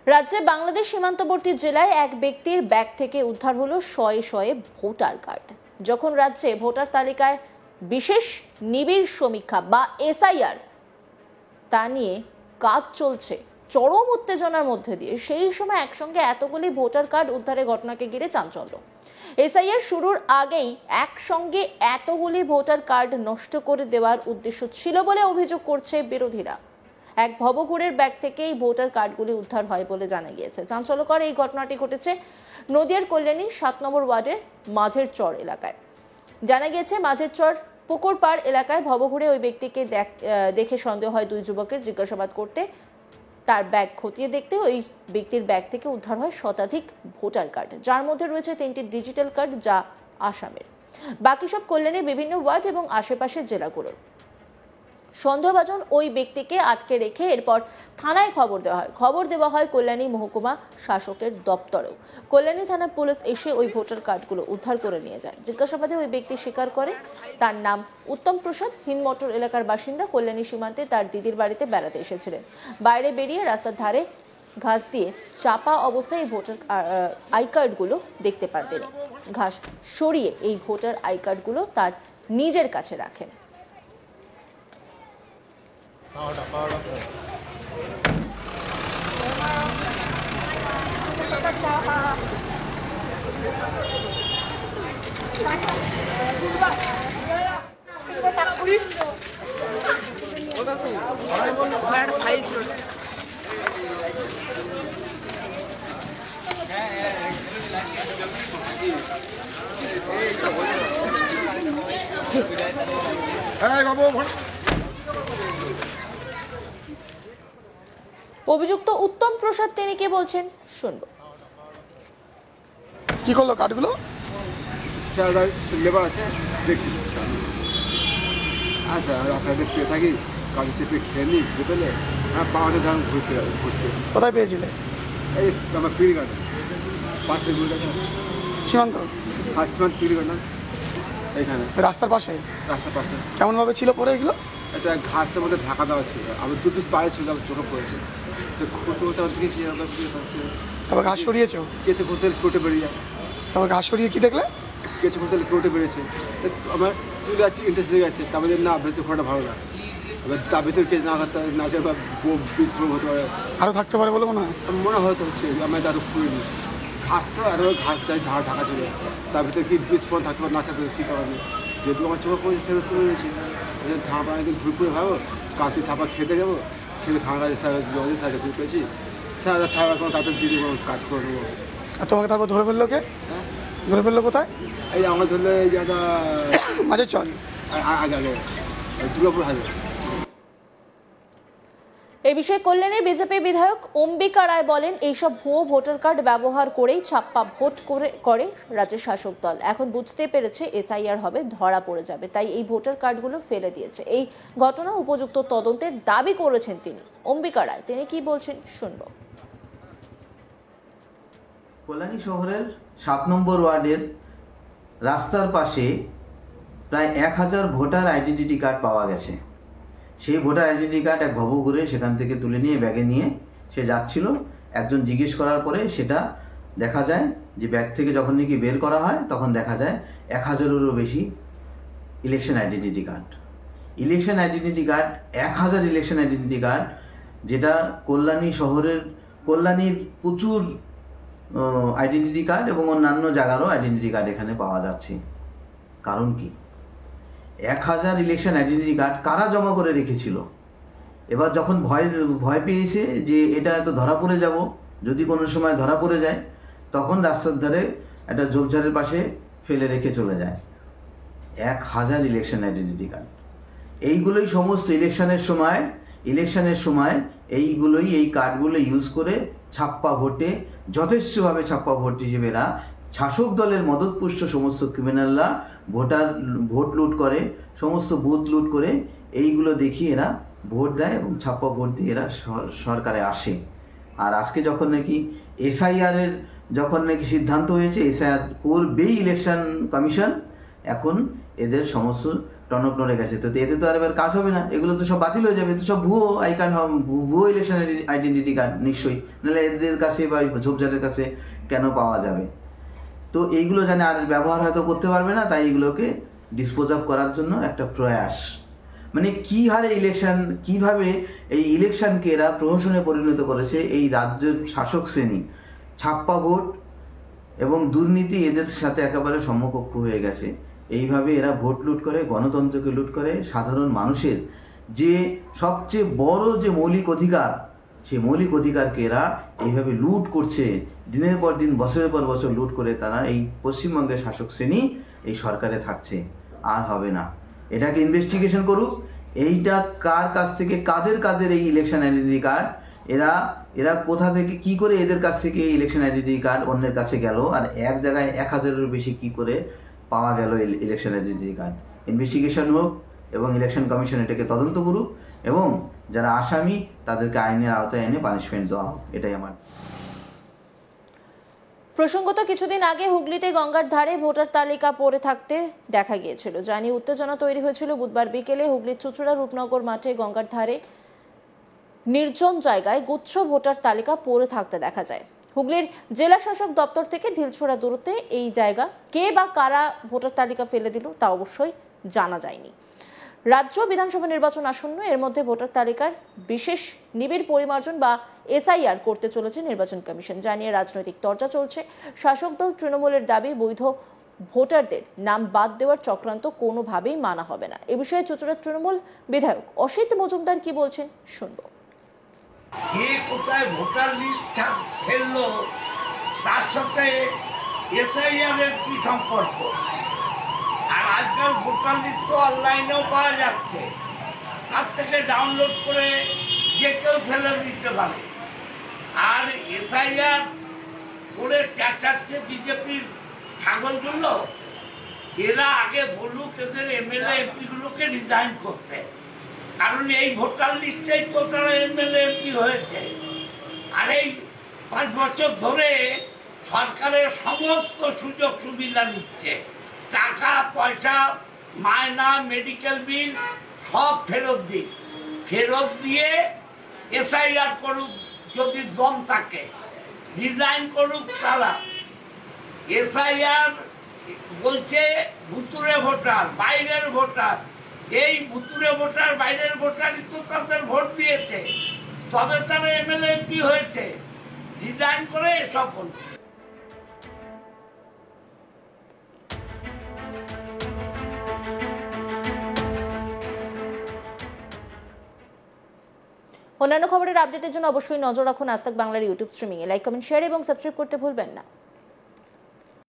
রাজ্যে বাংলাদেশ সীমান্তবর্তী জেলায় এক ব্যক্তির ব্যাগ থেকে উদ্ধার হলো শয়ে শয়ে ভোটার কার্ড। যখন রাজ্যে ভোটার তালিকায় বিশেষ নিবিড় সমীক্ষা বা এসআইআর তা নিয়ে কাজ চলছে চরম উত্তেজনার মধ্যে দিয়ে, সেই সময় একসঙ্গে এতগুলি ভোটার কার্ড উদ্ধারের ঘটনাকে ঘিরে চাঞ্চল্য। এসআইআর শুরুর আগেই একসঙ্গে এতগুলি ভোটার কার্ড নষ্ট করে দেওয়ার উদ্দেশ্য ছিল বলে অভিযোগ করছে বিরোধীরা। এক ভবঘুরের ব্যাগ থেকে এই ভোটার কার্ডগুলি উদ্ধার হয় বলে জানা গিয়েছে। চাঞ্চল্যকর এই ঘটনাটি ঘটেছে নদিয়ার কল্যাণী 7 নম্বর ওয়ার্ডের মাঝের চর এলাকায়। জানা গিয়েছে মাঝের চর পুকুরপাড় এলাকায় ভবঘুরে ওই ব্যক্তিকে দেখে সন্দেহ হয় দুই যুবকের। জিজ্ঞাসাবাদ করতে তার ব্যাগ খতিয়ে দেখতে ওই ব্যক্তির ব্যাগ থেকে উদ্ধার হয় শতাধিক ভোটার কার্ড, যার মধ্যে রয়েছে 3টি ডিজিটাল কার্ড যা আসামের। বাকি সব কল্যাণীর বিভিন্ন ওয়ার্ড এবং আশেপাশের জেলাগুলোর। সন্দেহভাজন ওই ব্যক্তিকে আটকে রেখে এরপর থানায় খবর দেওয়া হয় কল্যাণী মহকুমা শাসকের দপ্তরেও। কল্যাণী থানার পুলিশ এসে ওই ভোটার কার্ডগুলো উদ্ধার করে নিয়ে যায়। জিজ্ঞাসাবাদে ওই ব্যক্তি স্বীকার করে তার নাম উত্তম প্রসাদ, হিন্দমোটর এলাকার বাসিন্দা। কল্যাণী সীমান্তে তার দিদির বাড়িতে বেড়াতে এসেছিলেন। বাইরে বেরিয়ে রাস্তার ধারে ঘাস দিয়ে চাপা অবস্থায় এই ভোটার আই কার্ডগুলো দেখতে পান তিনি। ঘাস সরিয়ে এই ভোটার আই কার্ডগুলো তার নিজের কাছে রাখেন। অভিযুক্ত উত্তম প্রসাদ তিনি কে বলছেন শুনবো। কি করলো কার্ডগুলো? স্যাররা লেবার আছে দেখছি। আচ্ছা আপনাদের পেয়ে থাকি কাজে চেপে খেয়ে নিই বোতলে, হ্যাঁ পাওয়াতে ধান ঘুরছে। কোথায় পেয়েছিলে? এই আমার পিড়ি কাটা পাশে সীমান্ত সীমান্ত পিড়ি কাটা এইখানে রাস্তার পাশে। রাস্তার পাশে কেমনভাবে ছিল পরে এগুলো? একটা ঘাসের মধ্যে ঢাকা দেওয়া ছিল, আমি 2 পিস পায়ে ছিল, আমার চোখে পড়েছে। তো ঘুরতে ঘুরতে আমার দিকেছি, তারপর ঘাস সরিয়েছো? কেঁচে ঘুরতে কোর্টে বেরিয়ে যায়। তারপর ঘাস সরিয়ে কি দেখলে? কেঁচে ঘুরতে কোর্টে বেরিয়েছে। আমার চলে যাচ্ছে, ইন্টারেস্ট লেগে যাচ্ছে। তারপরে না বেঁচে ঘোরাটা ভালো না, এবার তার ভিতরে কেঁচে না করতে না যায় বা বীজ হতে পারে, আরও থাকতে পারে বলে মনে হয়। মনে হয়তো হচ্ছে আমি আরও খুঁড়ে নিই। ঘাস তো আরও ঘাস দেয় ঢাকা ছিল, তার ভিতরে কি বীজ থাকতে পারে না থাকতে কী কারণে, যেহেতু আমার চোখে পড়েছে সেটা তুলে নিয়েছি। ধান পানি একদিন ধুই করে ভাবো কাঁতি ছাপা খেতে যাবো, খেতে ধান গাছে স্যার জল থাকে ধুই পেয়েছি। স্যার থাকার কোনো কাপড় দিয়ে দেবো, কাজ করে নেবো। আর তোমাকে তারপর ধরে ফেললো কে? হ্যাঁ ধরে ফেললো কোথায়? এই আমরা ধরলে এই জায়গাটা মাঝের চর আগে দুর্গাপুর হাইওয়ে। এই বিষয়ে কল্যাণীর বিজেপি বিধায়ক অম্বিকা রায় বলেন, এইসব ভুয়ো ভোটার কার্ড ব্যবহার করেই ছাপ্পা ভোট করে রাজ্যের শাসক দল। এখন বুঝতে পেরেছে এসআইআর হবে, ধরা পড়ে যাবে, তাই এই ভোটার কার্ডগুলো ফেলে দিয়েছে। এই ঘটনা উপযুক্ত তদন্তের দাবি করেছেন তিনি। অম্বিকা রায় তিনি কি বলছেন শুনবো। কল্যাণী শহরের 7 নম্বর ওয়ার্ডের রাস্তার পাশে প্রায় 1000 ভোটার আইডেন্টিটি কার্ড পাওয়া গেছে। সেই ভোটার আইডেন্টি কার্ড এক ভবঘুরে সেখান থেকে তুলে নিয়ে ব্যাগে নিয়ে সে যাচ্ছিল। একজন জিজ্ঞেস করার পরে সেটা দেখা যায় যে ব্যাগ থেকে যখন নাকি বের করা হয় তখন দেখা যায় 1000-এরও বেশি election identity card. 1000 election identity card, যেটা কল্যাণী শহরের কল্যাণীর প্রচুর আইডেন্টিটি কার্ড এবং অন্যান্য জায়গারও আইডেন্টিটি কার্ড এখানে পাওয়া যাচ্ছে। কারণ কি? 1000 ইলেকশন আইডেন্টিটি কার্ড কারা জমা করে রেখেছিল? এবার যখন ভয় পেয়েছে যে এটা এত ধরা পড়ে যাব, যদি কোনো সময় ধরা পড়ে যায়, তখন রাস্তার ধারে একটা ঝোপঝাড়ের পাশে ফেলে রেখে চলে যায় 1000 ইলেকশন আইডেন্টিটি কার্ড। এইগুলোই সমস্ত ইলেকশনের সময় এইগুলোই এই কার্ডগুলো ইউজ করে ছাপ্পা ভোটে যথেষ্টভাবে ছাপ্পা ভোট হিসেবে এরা শাসক দলের মদতপুষ্ট সমস্ত ক্রিমিনালরা ভোট লুট করে, সমস্ত বুথ লুট করে, এইগুলো দেখিয়ে এরা ভোট দেয় এবং ছাপ্পা ভোট দিয়ে এরা সরকারে আসে। আর আজকে যখন নাকি এসআইআরের সিদ্ধান্ত হয়েছে, এসআইআর করবেই ইলেকশন কমিশন, এখন এদের সমস্ত টনক নড়ে গেছে, তো এতে তো আর এবার কাজ হবে না, এগুলো তো সব বাতিল হয়ে যাবে, তো সব ভুয়ো আই কার্ড, ভুয়ো ইলেকশন আইডেন্টিটি কার্ড নিশ্চয়ই, নাহলে এদের কাছে বা ঝোপঝাড়ের কাছে কেন পাওয়া যাবে। তো এইগুলো জানে আর ব্যবহার হয়তো করতে পারবে না, তাই এগুলোকে ডিসপোজ অফ করার জন্য একটা প্রয়াস। মানে কি হারে ইলেকশন, কিভাবে এই ইলেকশনকে এরা প্রহসনে পরিণত করেছে এই রাজ্যের শাসক শ্রেণী। ছাপ্পা ভোট এবং দুর্নীতি এদের সাথে একেবারে সমকক্ষ হয়ে গেছে। এইভাবে এরা ভোট লুট করে, গণতন্ত্রকে লুট করে, সাধারণ মানুষের যে সবচেয়ে বড় যে মৌলিক অধিকার, সেই মৌলিক অধিকারকে এরা এইভাবে লুট করছে, দিনের পর দিন, বছরের পর বছর লুট করে তারা এই পশ্চিমবঙ্গের শাসক শ্রেণী এই সরকারে থাকছে। আর হবে না, এটাকে ইনভেস্টিগেশন করুক, এইটা কার কাছ থেকে, কাদের এই ইলেকশন আইডেন্টি কার্ড, এরা কোথা থেকে কি করে এদের কাছ থেকে ইলেকশন আইডেন্টি কার্ড অন্যের কাছে গেল, আর এক জায়গায় 1000-এর বেশি কি করে পাওয়া গেল ইলেকশন আইডেন্টি কার্ড। ইনভেস্টিগেশন হোক এবং ইলেকশন কমিশন এটাকে তদন্ত করুক এবং যারা আসামি তাদেরকে আইনের আওতায় এনে পানিশমেন্ট দেওয়া হোক, এটাই আমার। প্রসঙ্গত কিছুদিন আগে হুগলিতে গঙ্গার ধারে ভোটার তালিকা পড়ে থাকতে দেখা গিয়েছিল, যা নিয়ে উত্তেজনা তৈরি হয়েছিল। বুধবার বিকেলে হুগলির চুঁচুড়া রূপনগর মাঠে গঙ্গার ধারে নির্জন জায়গায় গুচ্ছ ভোটার তালিকা পড়ে থাকতে দেখা যায়। হুগলির জেলা শাসক দপ্তর থেকে ঢিলছোড়া দূরত্বে এই জায়গা, কে বা কারা ভোটার তালিকা ফেলে দিল তা অবশ্যই জানা যায়নি। রাজ্য বিধানসভা নির্বাচন আসন্ন, এর মধ্যে ভোটার তালিকার বিশেষ নিবিড় পরিমার্জন বা এসআইআর করতে চলেছে নির্বাচন কমিশন, জানিয়ে রাজনৈতিক চর্চা চলছে। শাসক দল তৃণমূলের দাবি, বৈধ ভোটারদের নাম বাদ দেওয়ার চক্রান্ত কোনোভাবেই মানা হবে না। এ বিষয়ে চুঁচুড়ার তৃণমূল বিধায়ক অসিত মজুমদার কি বলছেন শুনবো। কে কোথায় ভোটার লিস্ট ফেললো তার সাথে এসআইআর এর কি সম্পর্ক? আর আজকাল ভোটার লিস্ট তো অনলাইনেও পাওয়া যাচ্ছে, তার থেকে ডাউনলোড করে যে কেউ ফেলে দিতে পারে। আর এসআইআর করে চেঁচাচ্ছে বিজেপির ছাগলগুলো, এরা আগে বলুক এদের এমএলএ এমপিগুলোকে রিজাইন করতে, কারণ এই ভোটার লিস্টেই তো তারা এমএলএ এমপি হয়েছে। আর এই 5 বছর ধরে সরকারের সমস্ত সুযোগ সুবিধা নিচ্ছে, টাকা পয়সা, মায়না, মেডিকেল বিল সব ফেরত দিক, ফেরত দিয়ে এসআইআর করুক যদি দম থাকে, রিজাইন করুক তারা। এসআইআর বলছে ভুতুরে ভোটার, বাইরের ভোটার, এই ভুতুরে ভোটার, বাইরের ভোটারই তো তাদের ভোট দিয়েছে, তবে তারা এমএলএ এমপি হয়েছে। রিজাইন করে সফল। অন্যান্য খবরের আপডেটের জন্য অবশ্যই নজর রাখুন আজ তাক বাংলার ইউটিউব স্ট্রিমিংয়ে। লাইক, কমেন্ট, শেয়ার এবং সাবস্ক্রাইব করতে ভুলবেন না।